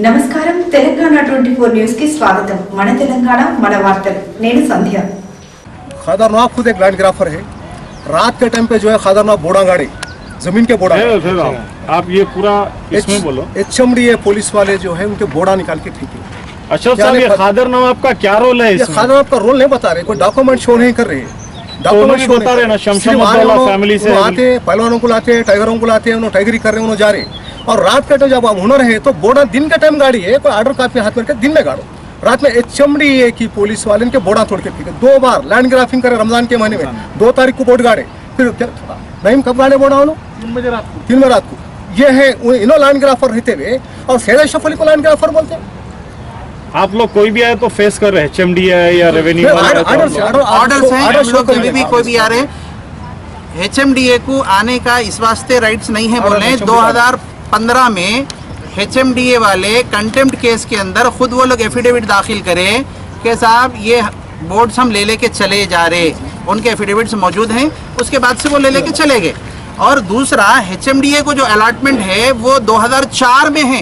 నమస్కారం తెలంగాణ 24 న్యూస్ కి స్వాగతం। మన తెలంగాణ మన వార్తలు। నేను సంధ్య। खतरनाक खुद एक लैंड ग्राफर है। रात के टाइम पे जो है खतरनाक बोड़ा गाड़ी जमीन के बोड़ा आप ये पूरा इसमें बोलो। HMDA पुलिस वाले जो है उनके बोड़ा निकाल के फेंके। अशोक साहब, ये खादर नवाब का क्या रोल है इसमें? खादर नवाब का रोल नहीं बता रहे, कोई डॉक्यूमेंट शो नहीं कर रहे। डॉक्यूमेंट बता रहे ना, शमशामुद्दौला फैमिली से आते, पहलवानों को लाते, टाइगरों को लाते, उन्होंने टाइगरी कर रहे हैं, उन्होंने जा रहे। और रात का जब आप हुनर है तो बोड़ा दिन का टाइम गाड़ी है, कोई ऑर्डर काफी हाथ करके दिन में गाड़ो। रात में HMDA की पुलिस वाले इनके बोड़ा तोड़ के फेंके। 2 बार लैंड ग्राफिंग करे रमजान के महीने में। 2 तारीख को बोर्ड गाड़े, फिर नहीं कब गाड़े बोड़ा उन्होंने 3 बजे रात को। ये है इन्हों लैंड ग्राफर रहते हुए और फैजा अशरफ अली को लैंड ग्राफर बोलते हैं। आप लोग कोई भी आए तो फेस कर रहे हैं HMDA या रेवेन्यू ऑर्डर्स हैं। हम लोग कभी भी कोई भी आ रहे हैं, HMDA को आने का इस वास्ते राइट्स नहीं है बोल रहे हैं। 2015 में HMDA वाले कंटेम्प्ट केस के अंदर खुद वो लोग एफिडेविट दाखिल करें कि साहब ये बोर्ड्स हम ले लेके चले जा रहे, उनके एफिडेविट्स मौजूद हैं। उसके बाद से वो ले लेके चले गए। और दूसरा HMDA को जो अलॉटमेंट है वो 2004 में है,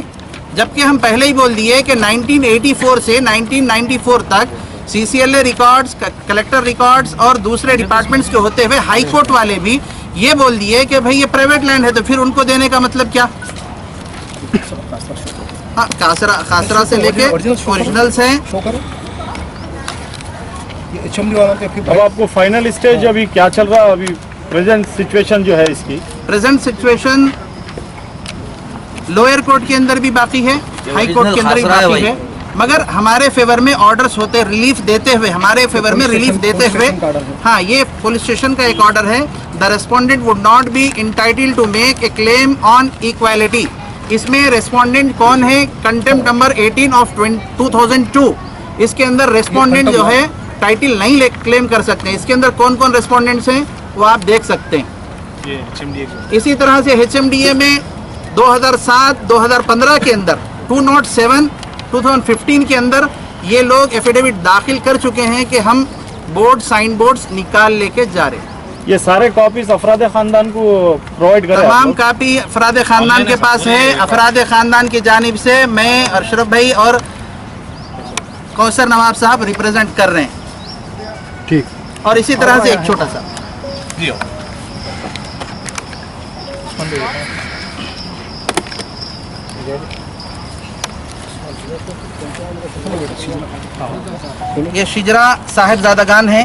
जबकि हम पहले ही बोल दिए कि 1984 से 1994 तक CCLA रिकॉर्ड्स, कलेक्टर रिकॉर्ड्स और दूसरे डिपार्टमेंट्स के होते हुए हाई कोर्ट वाले भी ये बोल दिए कि भाई ये प्राइवेट लैंड है, तो फिर उनको देने का मतलब क्या? हाँ, खासरा से लेके ओरिजिनल्स हैं। अब आपको फाइनल स्टेज अभी क्या चल रहा है? अभी प्रेजेंट सिचुएशन जो है इसकी प्रेजेंट सिचुएशन लोअर कोर्ट के अंदर भी बाकी है, हाई कोर्ट के अंदर भी बाकी है, मगर हमारे फेवर में ऑर्डर्स होते, रिलीफ देते हुए, हमारे फेवर में रिलीफ देते हुए। हाँ, ये पुलिस स्टेशन का एक ऑर्डर है। The respondent would not be entitled to make a claim on equality. इसमें रेस्पोंडेंट कौन है? Contempt number 18 of 2002। इसके अंदर रेस्पोंडेंट जो है टाइटल नहीं क्लेम कर सकते। इसके अंदर कौन कौन रेस्पोंडेंट्स हैं वो आप देख सकते हैं। इसी तरह से HMDA में 2007-2015 के अंदर 207 2015 के अंदर ये लोग एफिडेविट दाखिल कर चुके हैं कि हम बोर्ड साइन बोर्ड्स निकाल लेके जा रहे हैं। ये सारे कॉपीज अफराद खानदान को प्रोवाइड करें? तमाम कापी अफराद खानदान के पास है। अफराद खानदान की जानिब से मैं अशरफ भाई और कौसर नवाब साहब रिप्रेजेंट कर रहे हैं। ठीक। और इसी तरह से एक छोटा सा ये शिजरा साहिबजादागान है।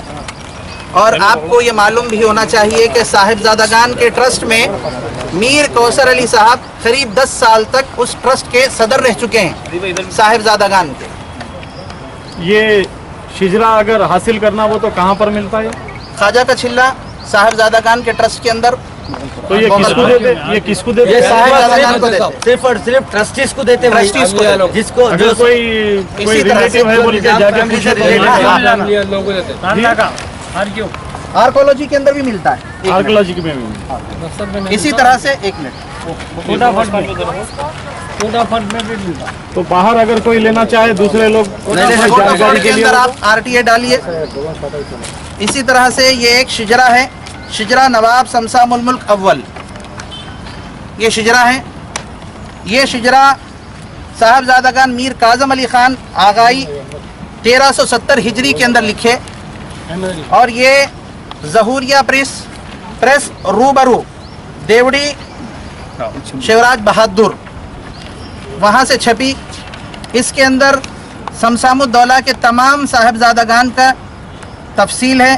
और आपको ये मालूम भी होना चाहिए कि साहिबजादागान के ट्रस्ट में मीर कौसर अली साहब करीब 10 साल तक उस ट्रस्ट के सदर रह चुके हैं साहिबजादागान के। ये शिजरा अगर हासिल करना हो तो कहाँ पर मिलता है? ख्वाजा का छिल्ला साहिबजादागान के ट्रस्ट के अंदर। तो ये किसको देते? ये किसको देते? साहिबजादागान को देते, सिर्फ और सिर्फ ट्रस्टीज को देते हैं। ट्रस्टीज को देते। जिसको अगर कोई रिलेटिव है बोल के जाके पूछे तो आर्कोलॉजी के अंदर भी मिलता है। आर्कोलॉजी में भी। इसी तरह से एक मिनट तो बाहर अगर कोई लेना चाहे दूसरे लोग जानकारी के लिए आप RTA डालिए। इसी तरह से ये एक शिजरा है, शिजरा नवाब शमशामुल मुल्क अव्वल। ये शिजरा है। ये शिजरा साहबजादागान मीर काजम अली खान आगाई 1370 हिजरी के अंदर लिखे। और ये जहूरिया प्रेस रूबरू देवड़ी शिवराज बहादुर वहाँ से छपी। इसके अंदर शमशामुद्दौला के तमाम साहिबजादागान का तफसील है।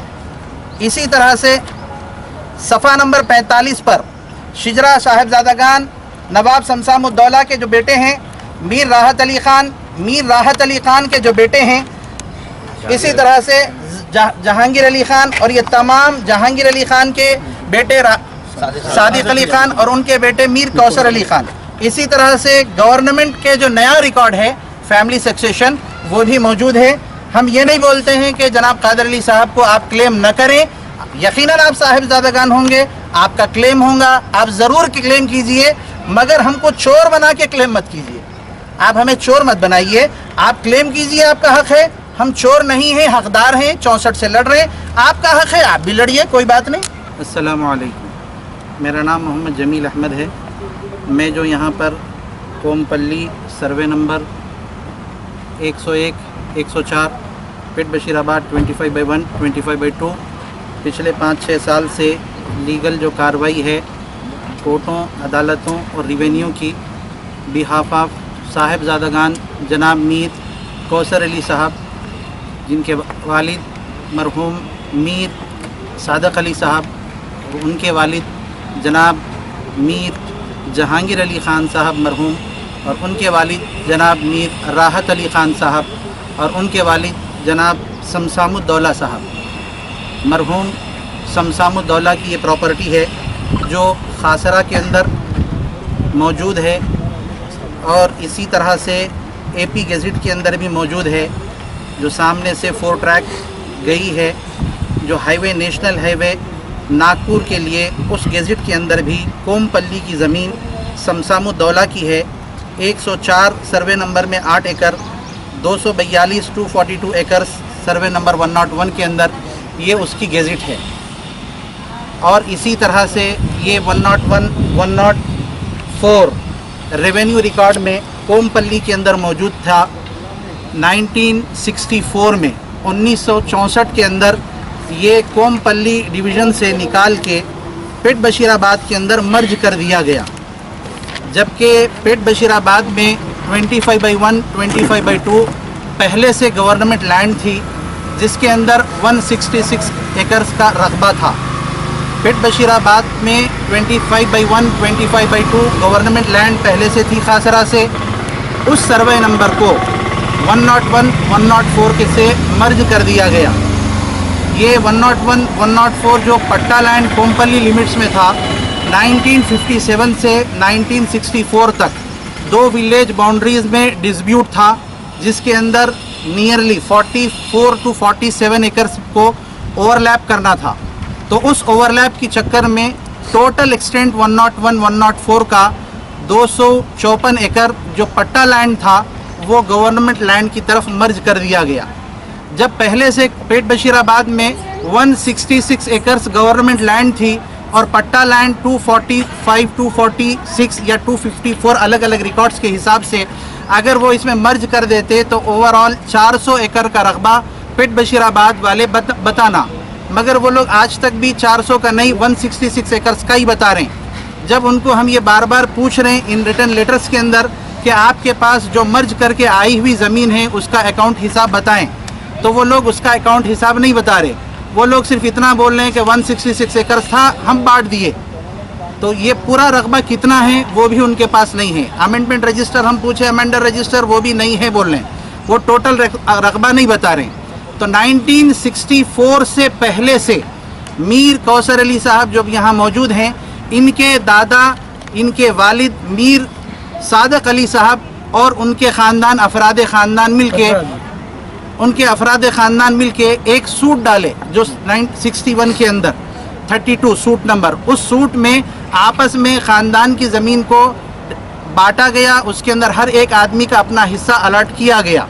इसी तरह से सफ़ा नंबर 45 पर शिजरा साहिबजादागान नवाब शमशामुद्दौला के जो बेटे हैं मीर राहत अली खान के जो बेटे हैं। इसी तरह से जहांगीर अली खान और ये तमाम जहांगीर अली खान के बेटे सादिक अली खान और उनके बेटे मीर कौसर अली खान। इसी तरह से गवर्नमेंट के जो नया रिकॉर्ड है फैमिली सक्सेशन वो भी मौजूद है। हम ये नहीं बोलते हैं कि जनाब कादर अली साहब को आप क्लेम न करें, यकीनन आप साहिबजादागान होंगे, आपका क्लेम होगा, आप ज़रूर क्लेम कीजिए, मगर हमको चोर बना के क्लेम मत कीजिए। आप हमें चोर मत बनाइए, आप क्लेम कीजिए, आपका हक है। हम चोर नहीं हैं, हकदार हैं, 64 से लड़ रहे हैं, आपका हक है, आप भी लड़िए, कोई बात नहीं। अस्सलाम वालेकुम, मेरा नाम मोहम्मद जमील अहमद है। मैं जो यहाँ पर कोमपल्ली सर्वे नंबर 101, 104, पेट बशीराबाद 25/1, 25/2 पिछले 5-6 साल से लीगल जो कार्रवाई है कोर्टों, अदालतों और रिवेन्यू की बिहाफ ऑफ साहिबजादगान जनाब मीर कौसर अली साहब, जिनके वालिद मरहूम मीर सादक अली साहब, उनके वालिद जनाब मीर जहांगीर अली ख़ान साहब मरहूम, और उनके वालिद जनाब मीर राहत अली ख़ान साहब, और उनके वालिद जनाब शमशामुद्दौला साहब। मरहूम शमशामुद्दौला की ये प्रॉपर्टी है जो खासरा के अंदर मौजूद है और इसी तरह से एपी गेज़िट के अंदर भी मौजूद है, जो सामने से 4 ट्रैक गई है, जो हाईवे नेशनल हाईवे नागपुर के लिए, उस गेज़िट के अंदर भी कोमपल्ली की ज़मीन शमशामुद्दौला की है। 104 सर्वे नंबर में 8 एकड़, 242 242 एकड़ सर्वे नंबर 101 के अंदर ये उसकी गेज़िट है। और इसी तरह से ये 101, 104 रेवेन्यू रिकॉर्ड में कोमपल्ली के अंदर मौजूद था। 1964 में 1964 के अंदर ये कोमपल्ली डिवीज़न से निकाल के पेट बशीराबाद के अंदर मर्ज कर दिया गया, जबकि पेट बशीराबाद में 25/1, 25/2 पहले से गवर्नमेंट लैंड थी, जिसके अंदर 166 एकर्स का रकबा था। पेट बशीराबाद में 25/1, 25/2 गवर्नमेंट लैंड पहले से थी खासरा से। उस सर्वे नंबर को 101, 104 के से मर्ज कर दिया गया। ये 101, 104 जो पट्टा लैंड कोमपल्ली लिमिट्स में था, 1957 से 1964 तक 2 विलेज बाउंड्रीज़ में डिस्प्यूट था, जिसके अंदर नियरली 44 to 47 एकर्स को ओवरलैप करना था। तो उस ओवरलैप की चक्कर में टोटल एक्सटेंट 101, 104 का 254 एकड़ जो पट्टा लैंड था वो गवर्नमेंट लैंड की तरफ मर्ज कर दिया गया। जब पहले से पेट बशीराबाद में 166 एकर्स गवर्नमेंट लैंड थी और पट्टा लैंड 245, 246 या 254 अलग अलग रिकॉर्ड्स के हिसाब से अगर वो इसमें मर्ज कर देते तो ओवरऑल 400 एकड़ का रकबा पेट बशीराबाद वाले बताना, मगर वो लोग आज तक भी 400 का नहीं 166 एकर्स का ही बता रहे हैं। जब उनको हम ये बार बार पूछ रहे हैं इन रिटर्न लेटर्स के अंदर कि आपके पास जो मर्ज करके आई हुई ज़मीन है उसका अकाउंट हिसाब बताएं, तो वो लोग उसका अकाउंट हिसाब नहीं बता रहे। वो लोग सिर्फ इतना बोल रहे हैं कि 166 एकर्स था, हम बांट दिए। तो ये पूरा रकबा कितना है वो भी उनके पास नहीं है। अमेंडमेंट रजिस्टर हम पूछे, अमेंडर रजिस्टर वो भी नहीं है बोल रहे हैं, वो टोटल रकबा नहीं बता रहे हैं। तो 1964 से पहले से मीर कौसर अली साहब जो यहाँ मौजूद हैं, इनके दादा, इनके वालिद मीर सादक अली साहब और उनके ख़ानदान अफराद ख़ानदान मिल के एक सूट डाले जो 1961 के अंदर 32 सूट नंबर, उस सूट में आपस में ख़ानदान की ज़मीन को बांटा गया, उसके अंदर हर एक आदमी का अपना हिस्सा अलॉट किया गया।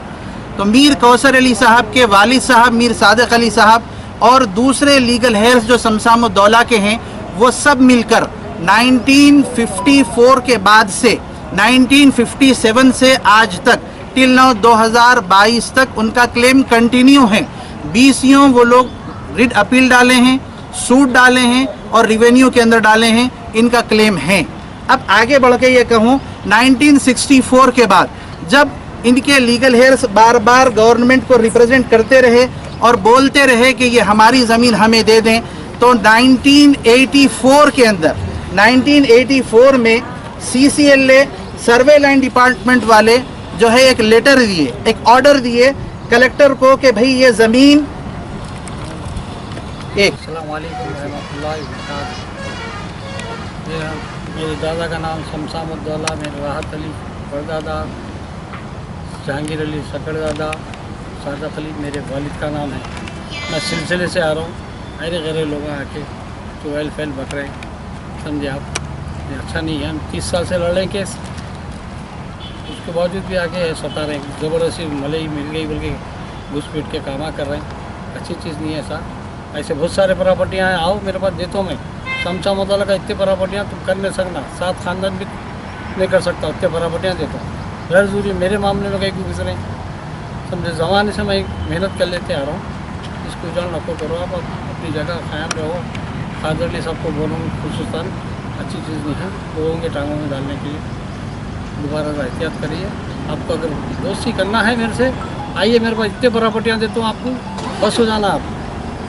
तो मीर कौसर अली साहब के वालिद साहब मीर सादक अली साहब और दूसरे लीगल हेयर्स जो शमशामुद्दौला के हैं, वो सब मिलकर 1954 के बाद से 1957 से आज तक टिल नाउ 2022 तक उनका क्लेम कंटिन्यू है। 20 वो लोग रिट अपील डाले हैं, सूट डाले हैं और रिवेन्यू के अंदर डाले हैं, इनका क्लेम है। अब आगे बढ़ के ये कहूँ, 1964 के बाद जब इनके लीगल हेयर्स बार बार गवर्नमेंट को रिप्रेजेंट करते रहे और बोलते रहे कि ये हमारी ज़मीन हमें दे दें, तो 1984 के अंदर 1984 में CCLA सर्वे लाइन डिपार्टमेंट वाले जो है एक लेटर दिए, एक ऑर्डर दिए कलेक्टर को कि भाई ये ज़मीन अस्सलाम वालेकुम रहमतुल्लाहि व बरकातहू। मेरे दादा का नाम शमशामुद्दौला, मेरे राहत अली परदादा, जहांगीर अली सकड़दादा, सादक अली मेरे वालिद का नाम है। मैं सिलसिले से आ रहा हूँ, अरे गैर लोग आके तो वेल फैल बक रहे हैं, समझे आप, ये अच्छा नहीं है। हम 30 साल से लड़ रहे हैं केस, उसके बावजूद भी आके सता रहे हैं, ज़बरदस्ती मलाई मिल गई बल्कि घुस पीट के कामा कर रहे हैं, अच्छी चीज़ नहीं है ऐसा। ऐसे बहुत सारे प्रॉपर्टियाँ हैं, आओ मेरे पास देता हूँ मैं। शमशामुद्दौला का इतनी प्रॉपर्टियाँ तुम कर नहीं सकना, 7 ख़ानदान भी नहीं कर सकता, उतने प्रॉपर्टियाँ देता हूँ। गैर जरूरी मेरे मामले में कहीं को घुस रहे हैं। समझे ज़माने से मैं मेहनत कर लेते आ रहा हूँ, इसको जान रखो करो, आप अपनी जगह कायम रहो। खादरली सबको बोलूँ खुसूसन अच्छी चीज़ नहीं है लोगों के टांगों में डालने के लिए, दोबारा एहतियात करिए। आपको अगर दोस्ती करना है मेरे से आइए, मेरे पास इतने प्रॉपर्टियाँ देता हूँ आपको, बस हो जाना आप।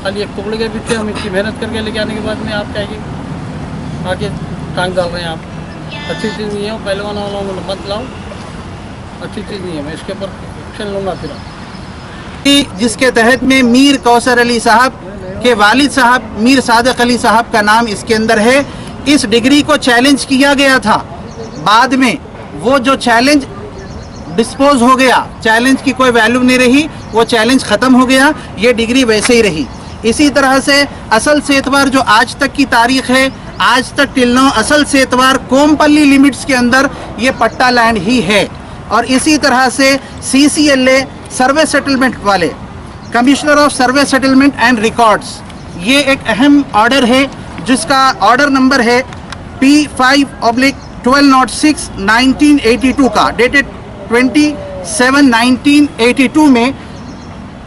खाली एक टुकड़े के पीछे हम इतनी मेहनत करके लेके आने के बाद में आप कहेंगे आगे टांग डाल रहे हैं आप। अच्छी चीज़ नहीं है, पहलवान वालों में मत लाओ, अच्छी चीज़ नहीं है। मैं इसके ऊपर एक्शन लूँगा फिर। जिसके तहत में मीर कौसर अली साहब के वालिद साहब मीर सादिक अली साहब का नाम इसके अंदर है। इस डिग्री को चैलेंज किया गया था, बाद में वो जो चैलेंज डिस्पोज हो गया, चैलेंज की कोई वैल्यू नहीं रही, वो चैलेंज ख़त्म हो गया, ये डिग्री वैसे ही रही। इसी तरह से असल से एतवार जो आज तक की तारीख है, आज तक टिल नाउ असल से एतवार कोमपल्ली लिमिट्स के अंदर ये पट्टा लैंड ही है। और इसी तरह से CCLA सर्वे सेटलमेंट वाले commissioner of survey settlement and records, ये एक अहम ऑर्डर है जिसका ऑर्डर नंबर है P5/1206/1982 का, डेटेड 27/1982 में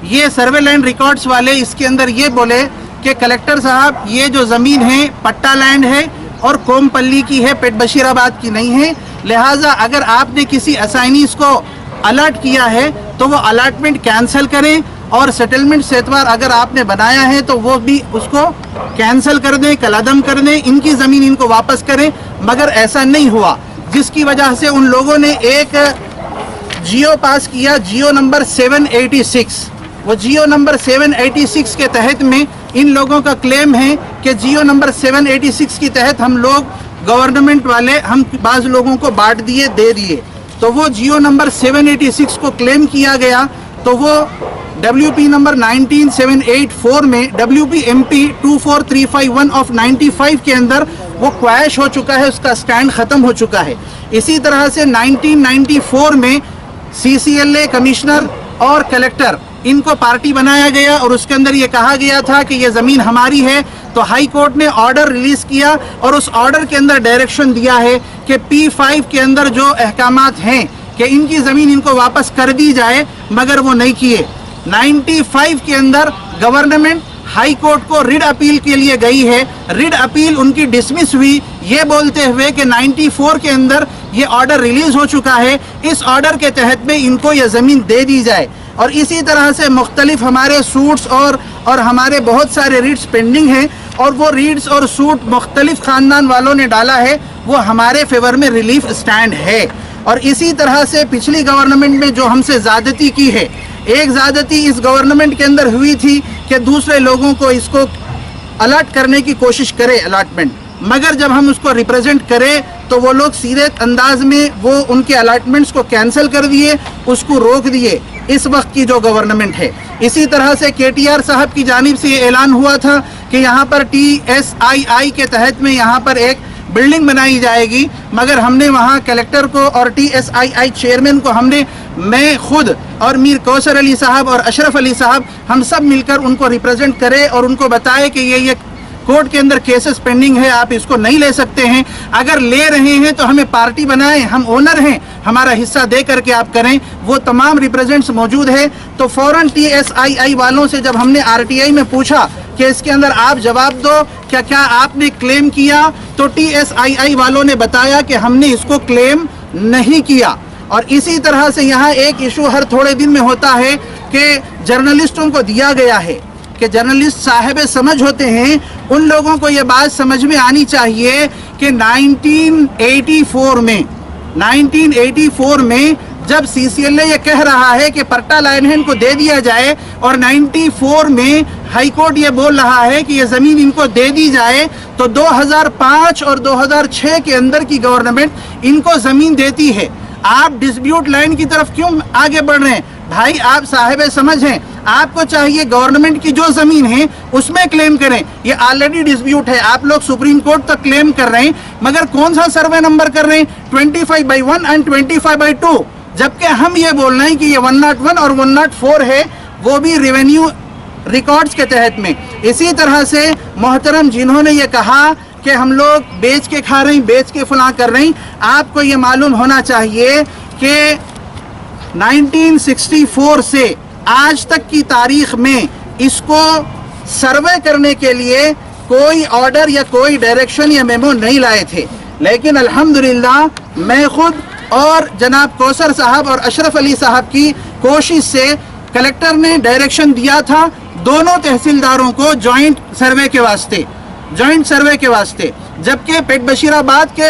ये सर्वे लैंड रिकॉर्ड्स वाले इसके अंदर ये बोले कि कलेक्टर साहब ये जो ज़मीन है पट्टा लैंड है और कोमपल्ली की है, पेट बशीराबाद की नहीं है। लिहाजा अगर आपने किसी असाइनीज को अलर्ट किया है तो वो अलॉटमेंट कैंसिल करें, और सेटलमेंट सेतवार अगर आपने बनाया है तो वो भी उसको कैंसिल कर दें, कलादम कर दें, इनकी ज़मीन इनको वापस करें। मगर ऐसा नहीं हुआ, जिसकी वजह से उन लोगों ने एक जियो पास किया, जियो नंबर 786। वो जियो नंबर 786 के तहत में इन लोगों का क्लेम है कि जियो नंबर 786 के तहत हम लोग गवर्नमेंट वाले हम बाज़ लोगों को बांट दिए, दे दिए। तो वो जियो नंबर 786 को क्लेम किया गया, तो वो WP नंबर 19784 में WP MP 24351 ऑफ 95 के अंदर वो क्वैश हो चुका है, उसका स्टैंड ख़त्म हो चुका है। इसी तरह से 1994 में CCLA कमिश्नर और कलेक्टर इनको पार्टी बनाया गया और उसके अंदर ये कहा गया था कि ये ज़मीन हमारी है। तो हाई कोर्ट ने ऑर्डर रिलीज़ किया और उस ऑर्डर के अंदर डायरेक्शन दिया है कि P5 के अंदर जो अहकामात हैं कि इनकी ज़मीन इनको वापस कर दी जाए, मगर वो नहीं किए। 95 के अंदर गवर्नमेंट हाई कोर्ट को रिट अपील के लिए गई है, रिट अपील उनकी डिसमिस हुई, ये बोलते हुए कि 94 के अंदर ये ऑर्डर रिलीज़ हो चुका है, इस ऑर्डर के तहत में इनको ये ज़मीन दे दी जाए। और इसी तरह से मुख्तलिफ हमारे सूट्स और हमारे बहुत सारे रीट्स पेंडिंग हैं, और वो रीट्स और सूट मुख्तलिफ ख़ानदान वालों ने डाला है, वो हमारे फेवर में रिलीफ स्टैंड है। और इसी तरह से पिछली गवर्नमेंट में जो हमसे ज़्यादती की है, एक ज़्यादती इस गवर्नमेंट के अंदर हुई थी कि दूसरे लोगों को इसको अलर्ट करने की कोशिश करे अलॉटमेंट, मगर जब हम उसको रिप्रेजेंट करें तो वो लोग सीधे अंदाज में वो उनके अलॉटमेंट्स को कैंसिल कर दिए, उसको रोक दिए इस वक्त की जो गवर्नमेंट है। इसी तरह से KTR साहब की जानिब से ये ऐलान हुआ था कि यहाँ पर TSII के तहत में यहाँ पर एक बिल्डिंग बनाई जाएगी, मगर हमने वहाँ कलेक्टर को और TSII चेयरमैन को मैं खुद और मीर कौसर अली साहब और अशरफ अली साहब हम सब मिलकर उनको रिप्रेजेंट करें और उनको बताए कि ये कोर्ट के अंदर केसेस पेंडिंग है, आप इसको नहीं ले सकते हैं। अगर ले रहे हैं तो हमें पार्टी बनाएं, हम ओनर हैं, हमारा हिस्सा दे करके आप करें। वो तमाम रिप्रेजेंट्स मौजूद है। तो फ़ौरन TSII वालों से जब हमने RTI में पूछा कि इसके अंदर आप जवाब दो, क्या आपने क्लेम किया, तो TSII वालों ने बताया कि हमने इसको क्लेम नहीं किया। और इसी तरह से यहाँ एक इशू हर थोड़े दिन में होता है कि जर्नलिस्टों को दिया गया है कि जर्नलिस्ट साहिब समझ होते हैं, उन लोगों को ये बात समझ में आनी चाहिए कि 1984 में जब CCLA ये कह रहा है कि पट्टा लाइन इनको दे दिया जाए, और 94 में हाई कोर्ट ये बोल रहा है कि ये ज़मीन इनको दे दी जाए, तो 2005 और 2006 के अंदर की गवर्नमेंट इनको ज़मीन देती है। आप डिस्प्यूट लाइन की तरफ क्यों आगे बढ़ रहे हैं? भाई आप साहिब समझ हैं, आपको चाहिए गवर्नमेंट की जो ज़मीन है उसमें क्लेम करें। ये ऑलरेडी डिस्प्यूट है, आप लोग सुप्रीम कोर्ट तक क्लेम कर रहे हैं, मगर कौन सा सर्वे नंबर कर रहे हैं? 25/1 एंड 25/2, जबकि हम ये बोल रहे हैं कि ये 101 और 104 है, वो भी रेवेन्यू रिकॉर्ड्स के तहत में। इसी तरह से मोहतरम जिन्होंने ये कहा कि हम लोग बेच के खा रहे हैं, बेच के फलां कर रहे हैं, आपको ये मालूम होना चाहिए कि 1964 से आज तक की तारीख में इसको सर्वे करने के लिए कोई ऑर्डर या कोई डायरेक्शन या मेमो नहीं लाए थे, लेकिन अल्हम्दुलिल्लाह मैं खुद और जनाब कौसर साहब और अशरफ अली साहब की कोशिश से कलेक्टर ने डायरेक्शन दिया था दोनों तहसीलदारों को जॉइंट सर्वे के वास्ते, जबकि पेट बशीराबाद के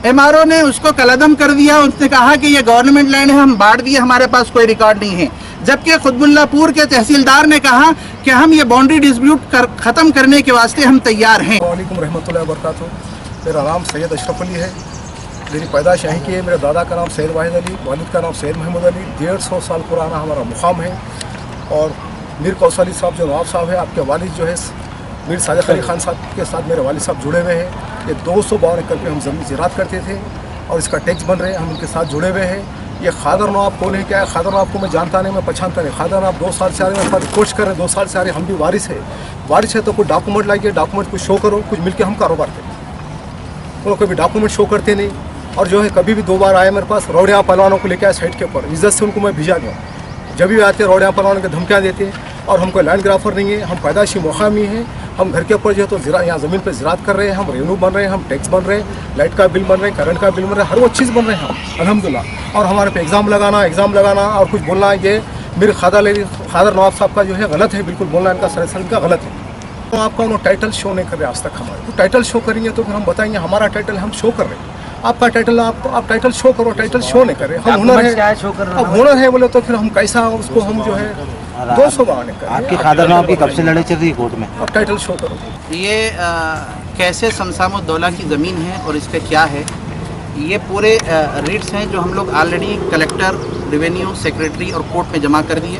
एमआरओ ने उसको कलअदम कर दिया। उसने कहा कि ये गवर्नमेंट लैंड है, हम बांट दिए, हमारे पास कोई रिकॉर्ड नहीं है। जबकि खुतबुल्लापुर के तहसीलदार ने कहा कि हम ये बाउंड्री डिस्प्यूट ख़त्म करने के वास्ते हम तैयार हैं। वालेकुम रहमतुल्लाहि व बरकातहू। मेरा नाम सैयद अशरफ अली है। मेरी पैदाइश यहीं की है। मेरे दादा का नाम सैयद वाहिद अली, वालिद का नाम सैयद महमूद अली। 150 साल पुराना हमारा मुकाम है। और मीर कौसली साहब जो नवाब साहब है, आपके वालिद जो है मीर सादिक अली खान साहब के साथ मेरे वालिद साहब जुड़े हुए हैं। ये 252 एकड़ पे हम ज़मीन ज़राअत करते थे और इसका टैक्स बन रहे हैं, हम उनके साथ जुड़े हुए हैं। ये खादर नवाब कौन है, क्या है खादर नवाब को मैं जानता नहीं, मैं पहचानता नहीं। खादर नवाब 2 साल से आ रहे हैं, रिक्वेस्ट कर रहे हैं 2 साल से आ रहे हैं, हम भी वारिस है तो कोई डॉक्यूमेंट लाइए, डॉक्यूमेंट कुछ शो करो, कुछ मिलके हम कारोबार करें। वो कभी डॉक्यूमेंट शो करते नहीं। और जो है कभी भी 2 बार आए मेरे पास, रौड़ियाँ पहलवानों को लेकर आए साइड के ऊपर, इज्जत से उनको मैं भिजा दूँ। जब भी आते रौड़ियाँ पहलवानों की धमकियाँ देते हैं। और हमको लैंड ग्राफर नहीं है, हम पैदाइशी मुकामी हैं। हम घर के ऊपर जो है तो यहाँ ज़मीन पे ज़राअत कर रहे हैं, हम रेवेन्यू बन रहे हैं, हम टैक्स बन रहे हैं, लाइट का बिल बन रहे हैं, करंट का बिल बन रहा है, हर वो चीज़ बन रहे हैं हम अल्हम्दुलिल्लाह। और हमारे पे एग्ज़ाम लगाना और कुछ बोलना, ये मेरे खादर नवाब साहब का जो है गलत है, बिल्कुल बोलना इनका सरासर इनका गलत है। तो आपका उन्होंने टाइटल शो नहीं कर रहे आज तक हमारे। तो टाइटल शो करेंगे तो फिर हम बताएंगे हमारा टाइटल हम शो कर रहे हैं। आपका टाइटल आप टाइटल शो करो, टाइटल शो नहीं कर रहे। हम हुनर है, अब हुनर है बोले तो फिर हम कैसा उसको हम जो है 252 कर। आपकी खादर नवाब की कब से लड़ाई चल रही है कोर्ट में? अब टाइटल शो करो। ये कैसे शमशामुद्दौला की ज़मीन है और इसका क्या है, ये पूरे रीट्स हैं जो हम लोग ऑलरेडी कलेक्टर, रेवेन्यू, सेक्रेटरी और कोर्ट में जमा कर दिए।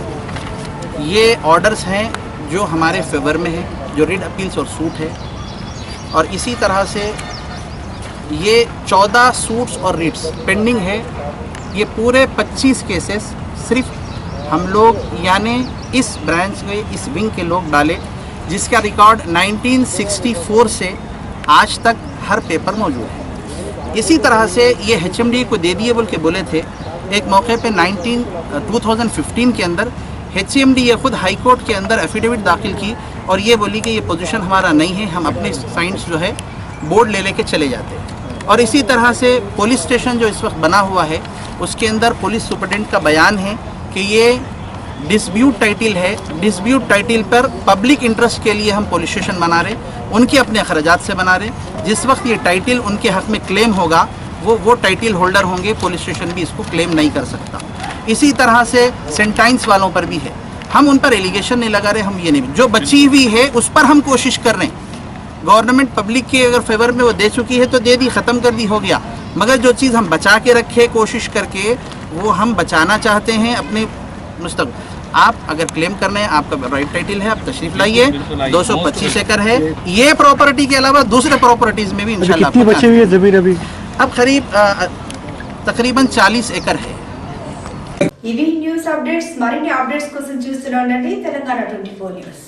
ये ऑर्डर्स हैं जो हमारे फेवर में हैं, जो रीट अपील्स और सूट है। और इसी तरह से ये 14 सूट्स और रीट्स पेंडिंग है। ये पूरे 25 केसेस सिर्फ हम लोग यानी इस ब्रांच में इस विंग के लोग डाले, जिसका रिकॉर्ड 1964 से आज तक हर पेपर मौजूद है। इसी तरह से ये HMD को दे दिए बोल के बोले थे। एक मौके पे 2015 के अंदर HMD ये खुद हाई कोर्ट के अंदर एफिडेविट दाखिल की और ये बोली कि ये पोजीशन हमारा नहीं है, हम अपने साइंस जो है बोर्ड ले लेके चले जाते हैं। और इसी तरह से पुलिस स्टेशन जो इस वक्त बना हुआ है उसके अंदर पुलिस सुपरटेंडेंट का बयान है कि ये डिस्प्यूट टाइटल है। डिस्प्यूट टाइटल पर पब्लिक इंटरेस्ट के लिए हम पुलिस स्टेशन बना रहे, उनके अपने अखराजात से बना रहे। जिस वक्त ये टाइटल उनके हक में क्लेम होगा वो टाइटल होल्डर होंगे, पुलिस स्टेशन भी इसको क्लेम नहीं कर सकता। इसी तरह से सेंटाइंस वालों पर भी है, हम उन पर एलिगेशन नहीं लगा रहे, हम ये नहीं, जो बची हुई है उस पर हम कोशिश कर रहे हैं। गवर्नमेंट पब्लिक के अगर फेवर में वो दे चुकी है तो दे दी, ख़त्म कर दी, हो गया। मगर जो चीज़ हम बचा के रखे कोशिश करके, वो हम बचाना चाहते हैं अपने मुस्तक़बिल। आप अगर क्लेम करना है, आपका राइट टाइटल है, आप तशरीफ लाइए। 225 एकड़ है ये प्रॉपर्टी के अलावा दूसरे प्रॉपर्टीज़ में भी इंशाल्लाह। कितनी बची हुई है ज़मीन अभी? अब करीब तकरीबन 40 एकड़ है। ఇవి న్యూస్ అప్డేట్స్. మరిన్ని అప్డేట్స్ కోసం చూస్తూనే ఉండండి తెలంగాణ 24 న్యూస్.